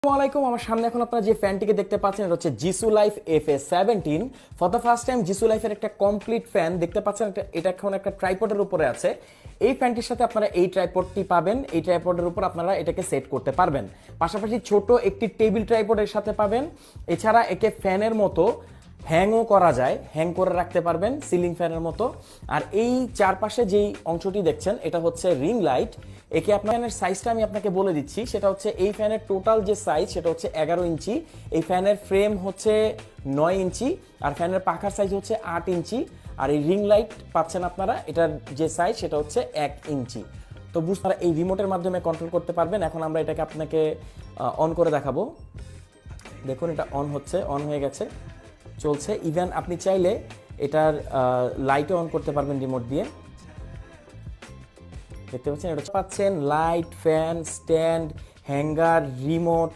আসসালামাইকুম। আমার সামনে এখন আপনারা যে ফ্যানটিকে দেখতে পাচ্ছেন এটা হচ্ছে Jisu life FA17। For the first time Jisu লাইফের একটা কমপ্লিট ফ্যান দেখতে পাচ্ছেন। এটা এখন একটা ট্রাইপডের উপরে আছে। এই ফ্যানটির সাথে আপনারা এই ট্রাইপডটি পাবেন। এই ট্রাইপডের উপর আপনারা এটাকে সেট করতে পারবেন। পাশাপাশি ছোট একটি টেবিল ট্রাইপডের সাথে পাবেন। এছাড়া একে ফ্যানের মতো হ্যাংও করা যায়, হ্যাং করে রাখতে পারবেন সিলিং ফ্যানের মতো। আর এই চারপাশে যেই অংশটি দেখছেন এটা হচ্ছে রিং লাইট। একে আপনার ফ্যানের সাইজটা আমি আপনাকে বলে দিচ্ছি। সেটা হচ্ছে এই ফ্যানের টোটাল যে সাইজ সেটা হচ্ছে 11 ইঞ্চি। এই ফ্যানের ফ্রেম হচ্ছে 9 ইঞ্চি আর ফ্যানের পাখার সাইজ হচ্ছে 8 ইঞ্চি। আর এই রিং লাইট পাচ্ছেন আপনারা, এটার যে সাইজ সেটা হচ্ছে 1 ইঞ্চি। তো বুঝতে এই রিমোটের মাধ্যমে কন্ট্রোল করতে পারবেন। এখন আমরা এটাকে আপনাকে অন করে দেখাবো। দেখুন এটা অন হচ্ছে, অন হয়ে গেছে, চলছে। ইভেন আপনি চাইলে এটার লাইটও অন করতে পারবেন রিমোট দিয়ে। দেখতে পাচ্ছেন, এটা পাচ্ছেন light, fan, stand, hanger, remote.